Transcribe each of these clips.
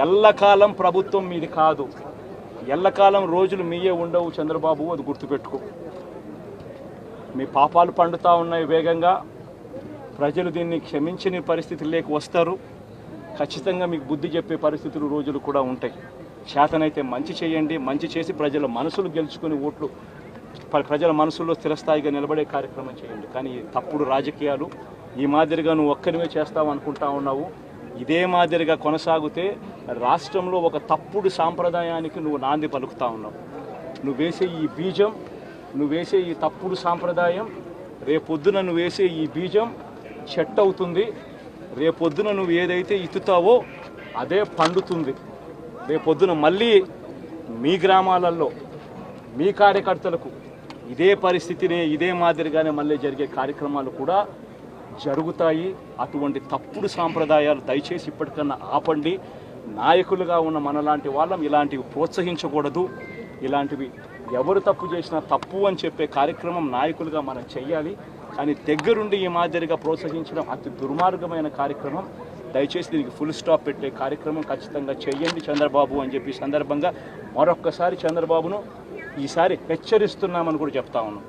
ఎల్లకాలం ప్రభుత్వం మీది కాదు, ఎల్లకాలం రోజులు మీయే ఉండవు చంద్రబాబు, అది గుర్తుపెట్టుకో. మీ పాపాలు పండుతూ ఉన్నాయి వేగంగా. ప్రజలు దీన్ని క్షమించని పరిస్థితుల్లోకి వస్తారు. ఖచ్చితంగా మీకు బుద్ధి చెప్పే పరిస్థితులు రోజులు కూడా ఉంటాయి. చేతనైతే మంచి చేయండి, మంచి చేసి ప్రజల మనసులు గెలుచుకుని ఓట్లు ప్రజల మనసుల్లో స్థిరస్థాయిగా నిలబడే కార్యక్రమం చేయండి. కానీ తప్పుడు రాజకీయాలు ఈ మాదిరిగా నువ్వు ఒక్కరివే చేస్తావు అనుకుంటా ఉన్నావు. ఇదే మాదిరిగా కొనసాగితే రాష్ట్రంలో ఒక తప్పుడు సాంప్రదాయానికి నువ్వు నాంది పలుకుతా ఉన్నావు. నువ్వు వేసే ఈ బీజం, నువ్వు వేసే ఈ తప్పుడు సాంప్రదాయం, రేపొద్దున నువ్వు వేసే ఈ బీజం చెట్టు అవుతుంది. రేపొద్దున నువ్వు ఏదైతే ఇత్తుతావో అదే పండుతుంది. రేపొద్దున మళ్ళీ మీ గ్రామాలలో మీ కార్యకర్తలకు ఇదే పరిస్థితిని ఇదే మాదిరిగానే మళ్ళీ జరిగే కార్యక్రమాలు కూడా జరుగుతాయి. అటువంటి తప్పుడు సాంప్రదాయాలు దయచేసి ఇప్పటికన్నా ఆపండి. నాయకులుగా ఉన్న మనలాంటి వాళ్ళం ఇలాంటివి ప్రోత్సహించకూడదు. ఇలాంటివి ఎవరు తప్పు చేసినా తప్పు అని చెప్పే కార్యక్రమం నాయకులుగా మనం చెయ్యాలి. కానీ దగ్గరుండి ఈ మాదిరిగా ప్రోత్సహించడం అతి దుర్మార్గమైన కార్యక్రమం. దయచేసి దీనికి ఫుల్ స్టాప్ పెట్టే కార్యక్రమం ఖచ్చితంగా చెయ్యండి చంద్రబాబు అని చెప్పి సందర్భంగా మరొక్కసారి చంద్రబాబును ఈసారి హెచ్చరిస్తున్నామని కూడా చెప్తా ఉన్నాం.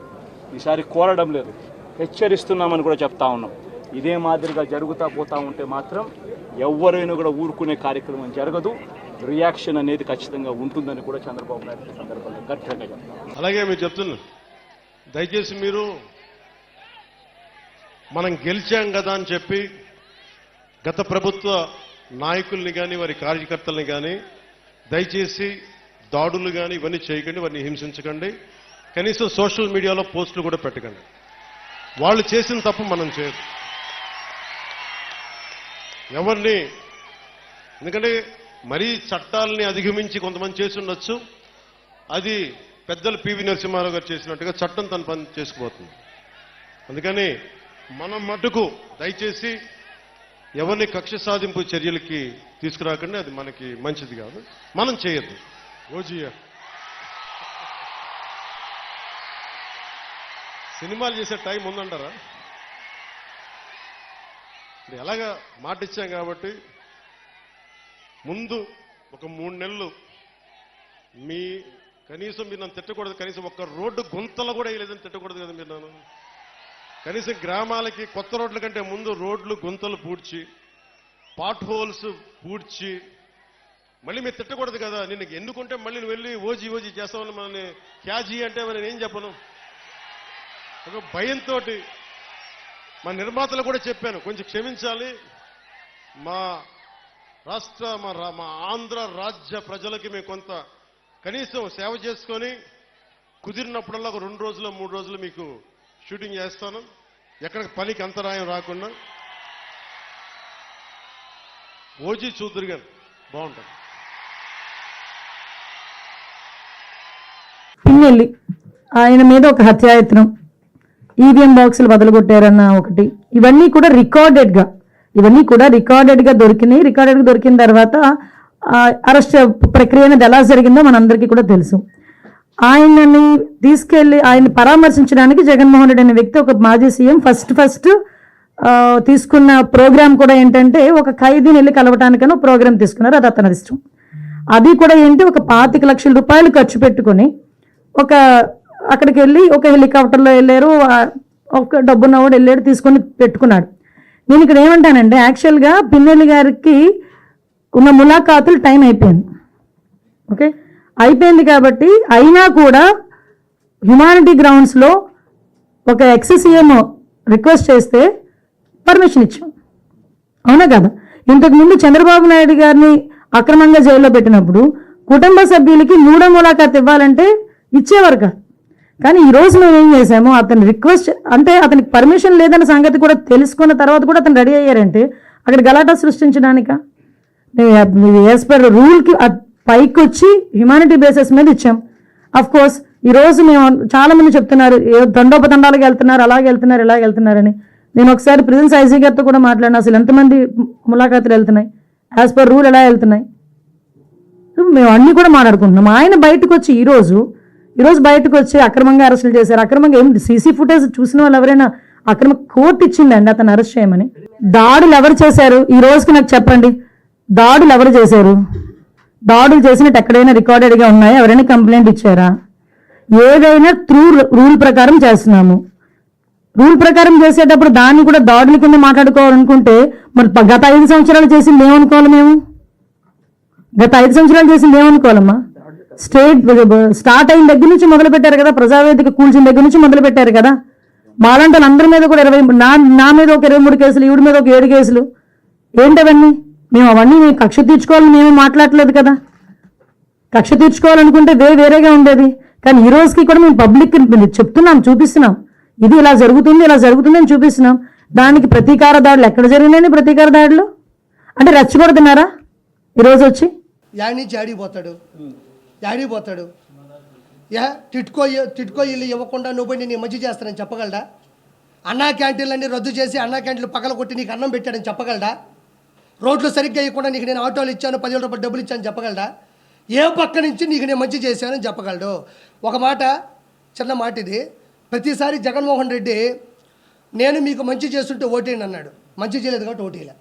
ఈసారి కోరడం లేదు, హెచ్చరిస్తున్నామని కూడా చెప్తా ఉన్నాం. ఇదే మాదిరిగా జరుగుతూ పోతూ ఉంటే మాత్రం ఎవరైనా కూడా ఊరుకునే కార్యక్రమం జరగదు. రియాక్షన్ అనేది ఖచ్చితంగా ఉంటుందని కూడా చంద్రబాబు నాయుడు సందర్భంగా గట్టిగా చెప్తాను. అలాగే మీరు చెప్తున్నారు, దయచేసి మీరు మనం గెలిచాం కదా అని చెప్పి గత ప్రభుత్వ నాయకుల్ని కానీ వారి కార్యకర్తల్ని కానీ దయచేసి దాడులు కానీ ఇవన్నీ చేయకండి, వారిని హింసించకండి. కనీసం సోషల్ మీడియాలో పోస్టులు కూడా పెట్టకండి. వాళ్ళు చేసిన తప్పు మనం చేయదు ఎవరిని. ఎందుకంటే మరీ చట్టాలని అధిగమించి కొంతమంది చేసి ఉండొచ్చు. అది పెద్దలు పివి నరసింహారావు గారు చేసినట్టుగా చట్టం తన పని చేసుకుపోతుంది. అందుకని మనం మటుకు దయచేసి ఎవరిని కక్ష సాధింపు చర్యలకి తీసుకురాకండి. అది మనకి మంచిది కాదు, మనం చేయొద్దు. ఓజీయా సినిమాలు చేసే టైం ఉందంటారా? ఎలాగా మాట ఇచ్చాం కాబట్టి ముందు ఒక 3 నెలలు మీ కనీసం మీరు నన్ను తిట్టకూడదు. కనీసం ఒక్క రోడ్డు గుంతలు కూడా వేయలేదని తిట్టకూడదు కదా మీరు నన్ను. కనీసం గ్రామాలకి కొత్త రోడ్ల కంటే ముందు రోడ్లు గుంతలు పూడ్చి, పాట్ హోల్స్ పూడ్చి మళ్ళీ మీరు తిట్టకూడదు కదా. నిన్ను ఎందుకుంటే మళ్ళీ నువ్వు వెళ్ళి ఓజీ చేస్తామని మనల్ని క్యాజీ అంటే మరి నేనేం చెప్పను. ఒక భయంతో మా నిర్మాతలు కూడా చెప్పాను, కొంచెం క్షమించాలి. మా రాష్ట్ర మా ఆంధ్ర రాజ్య ప్రజలకి మేము కొంత కనీసం సేవ చేసుకొని కుదిరినప్పుడల్లా ఒక 2 రోజులు 3 రోజులు మీకు షూటింగ్ చేస్తాను, ఎక్కడికి పనికి అంతరాయం రాకుండా. ఓజీ చూద్దరు గారు బాగుంటుంది. పిన్నెల్లి ఆయన మీద ఒక హత్యాయత్నం, ఈవీఎం బాక్సులు బదలగొట్టారన్న ఒకటి, ఇవన్నీ కూడా రికార్డెడ్గా దొరికినాయి. రికార్డెడ్గా దొరికిన తర్వాత అరెస్ట్ ప్రక్రియ అనేది ఎలా జరిగిందో మనందరికీ కూడా తెలుసు. ఆయనని తీసుకెళ్లి ఆయన పరామర్శించడానికి జగన్మోహన్ రెడ్డి అనే వ్యక్తి, ఒక మాజీ సీఎం, ఫస్ట్ తీసుకున్న ప్రోగ్రామ్ కూడా ఏంటంటే ఒక ఖైదీని వెళ్ళి కలవటానికని ఒక ప్రోగ్రామ్ తీసుకున్నారు. అది అతని ఇష్టం. అది కూడా ఏంటి, ఒక 25 లక్షల రూపాయలు ఖర్చు పెట్టుకొని అక్కడికి వెళ్ళి ఒక హెలికాప్టర్లో వెళ్ళారు. ఒక డబ్బున్నవాడు వెళ్ళాడు, తీసుకొని పెట్టుకున్నాడు. నేను ఇక్కడ ఏమంటానంటే యాక్చువల్గా పిన్నెల్లి గారికి ఉన్న ములాఖాతులు టైం అయిపోయింది. ఓకే, అయిపోయింది కాబట్టి అయినా కూడా హ్యుమానిటీ గ్రౌండ్స్లో ఒక ఎక్స్-సీఎం రిక్వెస్ట్ చేస్తే పర్మిషన్ ఇచ్చాం. అవునా కదా? ఇంతకుముందు చంద్రబాబు నాయుడు గారిని అక్రమంగా జైల్లో పెట్టినప్పుడు కుటుంబ సభ్యులకి 3వ ములాఖాత్ ఇవ్వాలంటే ఇచ్చేవారు కాదు. కానీ ఈరోజు మేము ఏం చేసాము, అతని రిక్వెస్ట్ అంటే అతనికి పర్మిషన్ లేదన్న సంగతి కూడా తెలుసుకున్న తర్వాత కూడా అతను రెడీ అయ్యారంటే అక్కడ గలాటా సృష్టించడానిక? యాజ్ పర్ రూల్కి పైకి వచ్చి హ్యుమానిటీ బేసిస్ మీద ఇచ్చాం. అఫ్ కోర్స్ ఈరోజు మేము చాలామంది చెప్తున్నారు దండోపదండాలకు వెళ్తున్నారు, అలాగే వెళ్తున్నారు, ఇలాగ వెళ్తున్నారని. నేను ఒకసారి ప్రిజెన్స్ ఐజీ గారితో కూడా మాట్లాడినా, అసలు ఎంతమంది ములాఖాతులు వెళ్తున్నాయి, యాజ్ పర్ రూల్ ఎలా వెళ్తున్నాయి, మేము అన్నీ కూడా మాట్లాడుకుంటున్నాం. ఆయన బయటకు వచ్చి ఈరోజు బయటకు వచ్చి అక్రమంగా అరెస్టులు చేశారు. అక్రమంగా ఏం సీసీ ఫుటేజ్ చూసిన వాళ్ళు ఎవరైనా అక్రమ కోర్టు ఇచ్చిందండి అతను అరెస్ట్ చేయమని? దాడులు ఎవరు చేశారు ఈ రోజుకి నాకు చెప్పండి. దాడులు ఎవరు చేశారు? దాడులు చేసినట్టు ఎక్కడైనా రికార్డెడ్గా ఉన్నాయా? ఎవరైనా కంప్లైంట్ ఇచ్చారా? ఏదైనా త్రూ రూల్ ప్రకారం చేస్తున్నాము. రూల్ ప్రకారం చేసేటప్పుడు దాన్ని కూడా దాడుల కింద మాట్లాడుకోవాలనుకుంటే మరి గత 5 సంవత్సరాలు చేసింది ఏమనుకోవాలి మేము? గత 5 సంవత్సరాలు చేసింది ఏమనుకోవాలమ్మా? స్టార్ట్ అయిన దగ్గర నుంచి మొదలు పెట్టారు కదా, ప్రజావేదిక కూల్చిన దగ్గర నుంచి మొదలు పెట్టారు కదా. మాలాంటి వాళ్ళందరి మీద కూడా 20, నా మీద ఒక 23 కేసులు, ఈవిడ మీద ఒక 7 కేసులు. ఏంటవన్నీ? మేము అవన్నీ కక్ష తీర్చుకోవాలని మేము మాట్లాడలేదు కదా. కక్ష తీర్చుకోవాలనుకుంటే వేరేగా ఉండేది. కానీ ఈ రోజుకి కూడా మేము పబ్లిక్ చెప్తున్నాం, చూపిస్తున్నాం, ఇది ఇలా జరుగుతుంది అని చూపిస్తున్నాం. దానికి ప్రతీకార దాడులు ఎక్కడ జరిగినాయని? ప్రతీకార దాడులు అంటే రెచ్చగొడుతున్నారా ఈరోజు వచ్చి? యాడి నుంచి యాడికి పోతాడు? టిట్కో ఇల్లు ఇవ్వకుండా నువ్వు పోయి నేను మంచి చేస్తానని చెప్పగలడా? అన్నా క్యాంటీన్లన్నీ రద్దు చేసి అన్నా క్యాంటీన్లు పగల కొట్టి నీకు అన్నం పెట్టాడని చెప్పగలడా? రోడ్లు సరిగ్గా ఇవ్వకుండా నీకు నేను ఆటోలు ఇచ్చాను, 10,000 రూపాయలు డబ్బులు ఇచ్చాను చెప్పగలడా? ఏ పక్క నుంచి నీకు నేను మంచి చేశానని చెప్పగలడు? ఒక మాట, చిన్న మాట ఇది. ప్రతిసారి జగన్మోహన్ రెడ్డి నేను మీకు మంచి చేస్తుంటే ఓటేయండి అన్నాడు. మంచి చేయలేదు కాబట్టి ఓటేయలే,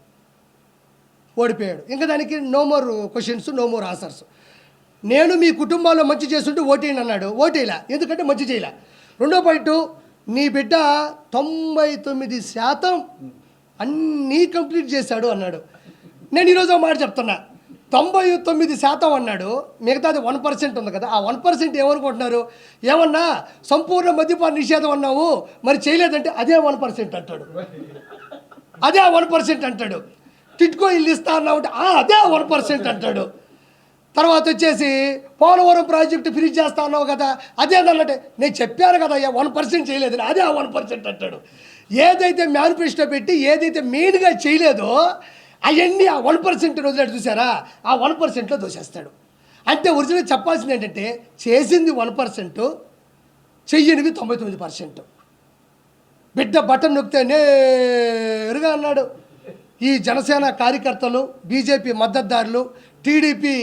ఓడిపోయాడు. ఇంకా దానికి no more questions, no more answers. నేను మీ కుటుంబాల్లో మంచి చేస్తుంటే ఓటేయండి అన్నాడు, ఓటేయలే, ఎందుకంటే మంచి చేయలే. రెండో పాయింట్, నీ బిడ్డ 99% అన్నీ కంప్లీట్ చేశాడు అన్నాడు. నేను ఈరోజు ఒక మాట చెప్తున్నా, 99% అన్నాడు, మిగతాది 1% ఉంది కదా. ఆ 1% ఏమనుకుంటున్నారు? ఏమన్నా సంపూర్ణ మద్యపాన నిషేధం అన్నావు, మరి చేయలేదంటే అదే 1% అంటాడు, అదే 1% అంటాడు. టిట్కో ఇల్లు ఇస్తా అన్నావు అంటే అదే 1% అంటాడు. తర్వాత వచ్చేసి పోలవరం ప్రాజెక్టు ఫినిష్ చేస్తా అన్నావు కదా, అదేదన్నట్టే నేను చెప్పాను కదా 1% చేయలేదని, అదే 1% అంటాడు. ఏదైతే మేనిఫెస్టో పెట్టి ఏదైతే మెయిన్గా చేయలేదో అవన్నీ ఆ 1% వదిలేడు చూసారా, ఆ 1%లో దోసేస్తాడు. అంటే ఒరిజినల్ చెప్పాల్సింది ఏంటంటే చేసింది 1%, చెయ్యనివి 99%. బిడ్డ బటన్ నొక్కితే నేరుగా అన్నాడు. ఈ జనసేన కార్యకర్తలు, బీజేపీ మద్దతుదారులు, టీడీపీ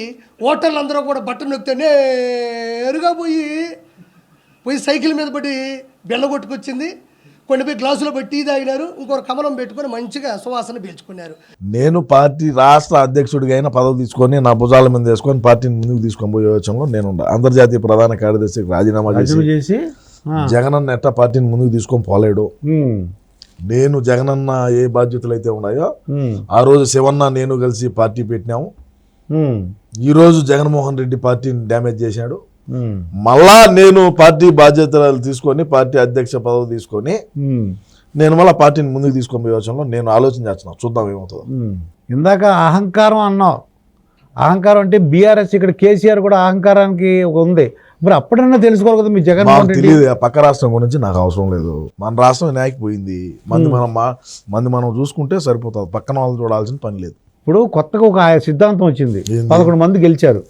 ఓటర్లు అందరూ కూడా బటన్ నొక్కితే నేరుగా పోయి సైకిల్ మీద పడి బెల్ల కొట్టుకొచ్చింది. కొన్ని పోయి గ్లాసులో పెట్టి టీ తాగినారు, ఇంకొక కమలం పెట్టుకొని మంచిగా సువాసన పీల్చుకున్నారు. నేను పార్టీ రాష్ట్ర అధ్యక్షుడిగా అయినా పదవి తీసుకొని నా భుజాల మీద వేసుకొని పార్టీని ముందుకు తీసుకొని పోయే యోచనలో నేను అంతర్జాతీయ ప్రధాన కార్యదర్శికి రాజీనామా చేసి జగనన్న ఎట్టా పార్టీని ముందుకు తీసుకొని పోలేడు. నేను జగనన్న ఏ బాధ్యతలు అయితే ఉన్నాయో ఆ రోజు శివన్న నేను కలిసి పార్టీ పెట్టినాము. ఈ రోజు జగన్మోహన్ రెడ్డి పార్టీని డ్యామేజ్ చేశాడు. మళ్ళా నేను పార్టీ బాధ్యతలు తీసుకొని పార్టీ అధ్యక్ష పదవి తీసుకొని నేను మళ్ళీ పార్టీని ముందుకు తీసుకొని పోయే యోచనలో నేను ఆలోచన చేస్తున్నాను, చూద్దాం ఏమవుతుందో. ఇందాక అహంకారం అన్నావు, అహంకారం అంటే బీఆర్ఎస్, ఇక్కడ కేసీఆర్ కూడా అహంకారానికి ఉంది. మరి అప్పుడన్నా తెలుసుకోవాలి కదా మీ జగన్మోహన్ రెడ్డి. తెలియదు, పక్క రాష్ట్రం గురించి నాకు అవసరం లేదు. మన రాష్ట్రం వినాయకపోయింది, మంది మనం చూసుకుంటే సరిపోతుంది, పక్కన వాళ్ళు చూడాల్సిన పని లేదు. ఇప్పుడు కొత్తగా ఒక సిద్ధాంతం వచ్చింది, 11 మంది గెలిచారు,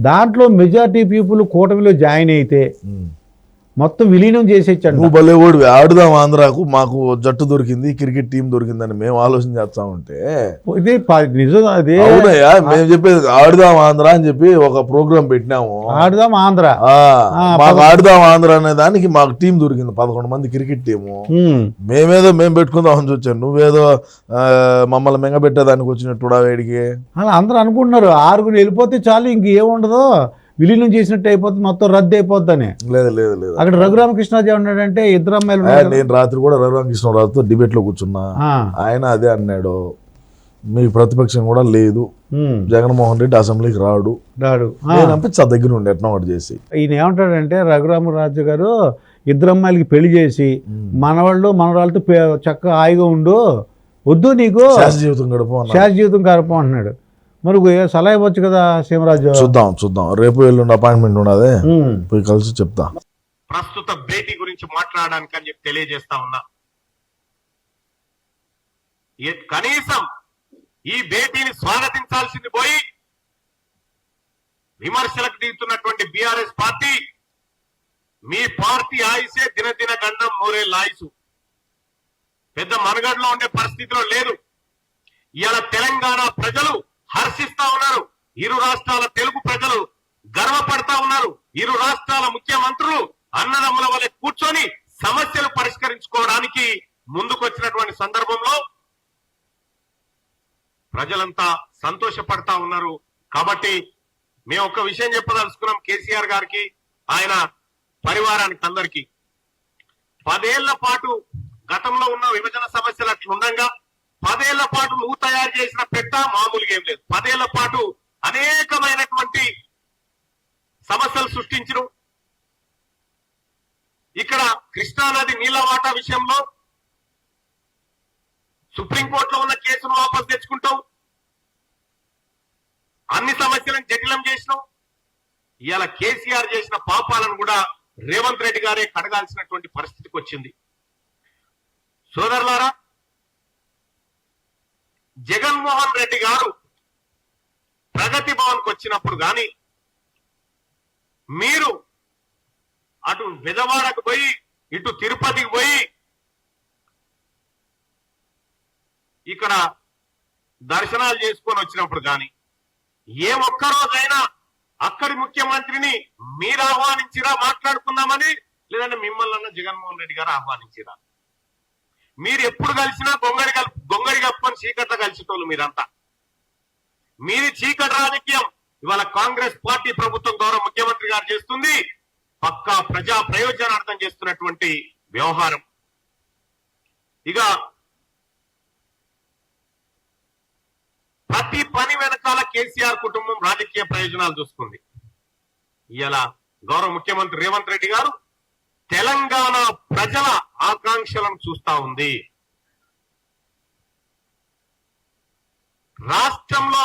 దాంట్లో మెజారిటీ పీపుల్ కూటమిలో జాయిన్ అయితే మొత్తం విలీనం చేసేచ్చాడు. నువ్వు భలే ఓడివి, ఆడుదాం ఆంధ్రాకు, మాకు జట్టు దొరికింది, క్రికెట్ టీం దొరికిందని మేము ఆలోచన చేస్తా ఉంటే ఇది నిజం. అదే అవునయ్యా, మేము చెప్పేది ఆడుదాం ఆంధ్ర అని చెప్పి ఒక ప్రోగ్రామ్ పెట్టినాము. ఆడుదాం ఆంధ్ర, మాకు ఆడుదాం ఆంధ్ర అనే దానికి మాకు టీం దొరికింది, 11 మంది క్రికెట్ టీము. మేము పెట్టుకుందాం అని వచ్చాను, నువ్వేదో మమ్మల్ని మెంగబెట్టేదానికి వచ్చినట్టు వేడికి అలా అందరూ అనుకుంటున్నారు. 6 వెళ్ళిపోతే చాలు, ఇంకేముండదు, విలీనం చేసినట్టు అయిపోతుంది, మొత్తం రద్దు అయిపోద్దని. లేదు లేదు లేదు, అక్కడ రఘురామకృష్ణరాజు ఉన్నాడంటే 2 అమ్మాయిలు. నేను రాత్రి కూడా రఘురామకృష్ణరాజుతో డిబేట్ లో కూర్చున్నా, ఆయన అదే అన్నాడు, మీకు ప్రతిపక్షం కూడా లేదు, జగన్మోహన్ రెడ్డి అసెంబ్లీకి రాడు. నేను దగ్గర ఉండి ఎట్లా ఒకటి చేసి ఈయన ఏమంటాడంటే రామరాజు గారు 2 అమ్మాయిలకి పెళ్లి చేసి మనవాళ్ళు మనవరాళ్ళతో చక్కగా హాయిగా ఉండు, వద్దు నీకు శాశ్వత జీవితం గడపం అంటున్నాడు. మరి సలహా ఇవ్వచ్చు కదా సీమరాజు. చూద్దాం రేపు ఎల్లుండి అపాయింట్మెంట్ ఉన్నదే, పోయి కలిసి చెప్తా. ప్రస్తుత భేటీ గురించి మాట్లాడడానికి అని చెప్పి తెలియజేస్తా ఉన్నా. కనీసం ఈ భేటీని స్వాగతించాల్సింది పోయి విమర్శలకు దిగుతున్నటువంటి బీఆర్ఎస్ పార్టీ, మీ పార్టీ ఆయుసే దినదిన గండం 3 ఆయుసు, పెద్ద మనుగడలో ఉండే పరిస్థితిలో లేదు. ఇవాళ తెలంగాణ ప్రజలు హర్షిస్తా ఉన్నారు, 2 రాష్ట్రాల తెలుగు ప్రజలు గర్వపడతా ఉన్నారు. 2 రాష్ట్రాల ముఖ్యమంత్రులు అన్నదమ్ముల వలె కూర్చొని సమస్యలు పరిష్కరించుకోవడానికి ముందుకొచ్చినటువంటి సందర్భంలో ప్రజలంతా సంతోషపడతా ఉన్నారు. కాబట్టి మేము ఒక విషయం చెప్పదలుచుకున్నాం కేసీఆర్ గారికి, ఆయన పరివారానికి అందరికీ. 10 ఏళ్ల పాటు గతంలో ఉన్న విభజన సమస్యలు అట్లుండగా 10 ఏళ్ల పాటు నువ్వు తయారు చేసిన పెట్ట మామూలుగా ఏం లేదు. 10 ఏళ్ల పాటు అనేకమైనటువంటి సమస్యలు సృష్టించరు. ఇక్కడ కృష్ణానది నీళ్ల వాటా విషయంలో సుప్రీంకోర్టులో ఉన్న కేసును వాపసు తెచ్చుకుంటావు, అన్ని సమస్యలను జటిలం చేసినావు. ఇవాళ కేసీఆర్ చేసిన పాపాలను కూడా రేవంత్ రెడ్డి గారే కడగాల్సినటువంటి పరిస్థితికి వచ్చింది. సోదరులారా, జగన్మోహన్ రెడ్డి గారు ప్రగతి భవన్కి వచ్చినప్పుడు గాని మీరు అటు విజయవాడకు పోయి ఇటు తిరుపతికి పోయి ఇక్కడ దర్శనాలు చేసుకొని వచ్చినప్పుడు గాని ఏ ఒక్క రోజైనా అక్కడి ముఖ్యమంత్రిని మీరు ఆహ్వానించిరా మాట్లాడుకుందామని, లేదంటే మిమ్మల్ని జగన్మోహన్ రెడ్డి గారు ఆహ్వానించిరా? మీరు ఎప్పుడు కలిసినా గొంగడి కప్పుకొని చీకట్ల కలిసేటోళ్ళు మీరంతా. మీది చీకటి రాజకీయం. ఇవాళ కాంగ్రెస్ పార్టీ ప్రభుత్వం గౌరవ ముఖ్యమంత్రి గారు చేస్తుంది పక్కా ప్రజా ప్రయోజనార్థం చేస్తున్నటువంటి వ్యవహారం. ఇక ప్రతి పని వెనకాల కేసీఆర్ కుటుంబం రాజకీయ ప్రయోజనాలు చూసుకుంది. ఇలా గౌరవ ముఖ్యమంత్రి రేవంత్ రెడ్డి గారు తెలంగాణ ప్రజల ఆకాంక్షలను చూస్తా ఉంది. రాష్ట్రంలో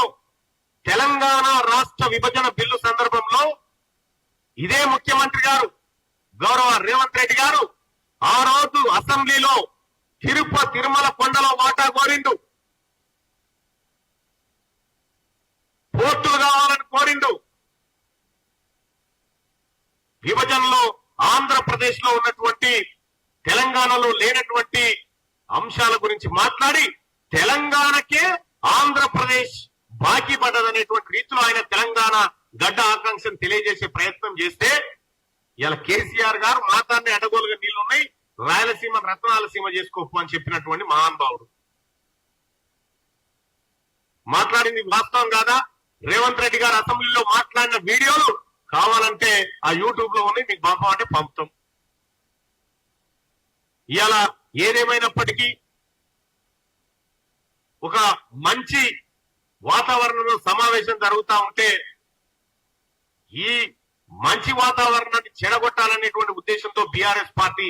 తెలంగాణ రాష్ట్ర విభజన బిల్లు సందర్భంలో ఇదే ముఖ్యమంత్రి గారు గౌరవ రేవంత్ రెడ్డి గారు ఆ రోజు అసెంబ్లీలో తిరుమల కొండలో వాటా కోరిండు, పోర్టులు కావాలని కోరిండు. విభజనలో ఆంధ్రప్రదేశ్ లో ఉన్నటువంటి తెలంగాణలో లేనటువంటి అంశాల గురించి మాట్లాడి తెలంగాణకే ఆంధ్రప్రదేశ్ బాకీ పడ్డదనేటువంటి రీతిలో ఆయన తెలంగాణ గడ్డ ఆకాంక్షను తెలియజేసే ప్రయత్నం చేస్తే ఇలా కేసీఆర్ గారు మాతాన్ని అడగోలుగా నీళ్లున్నాయి, రాయలసీమ రత్నాలసీమ చేసుకోపు అని చెప్పినటువంటి మహానుభావుడు. మాట్లాడింది వాస్తవం కాదా? రేవంత్ రెడ్డి గారు అసెంబ్లీలో మాట్లాడిన వీడియోలు కావాలంటే ఆ యూట్యూబ్ లో ఉన్నాయి, మీకు పంపమంటే పంపుతాం. ఇవాళ ఏదేమైనప్పటికీ ఒక మంచి వాతావరణంలో సమావేశం జరుగుతా ఉంటే ఈ మంచి వాతావరణాన్ని చెడగొట్టాలనేటువంటి ఉద్దేశంతో బీఆర్ఎస్ పార్టీ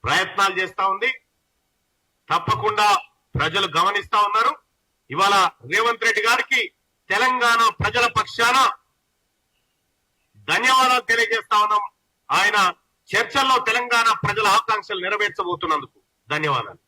ప్రయత్నాలు చేస్తా ఉంది. తప్పకుండా ప్రజలు గమనిస్తా ఉన్నారు. ఇవాళ రేవంత్ రెడ్డి గారికి తెలంగాణ ప్రజల పక్షాన ధన్యవాదాలు తెలియజేస్తా ఉన్నాం. ఆయన చర్చల్లో తెలంగాణ ప్రజల ఆకాంక్షలు నెరవేర్చబోతున్నందుకు ధన్యవాదాలు.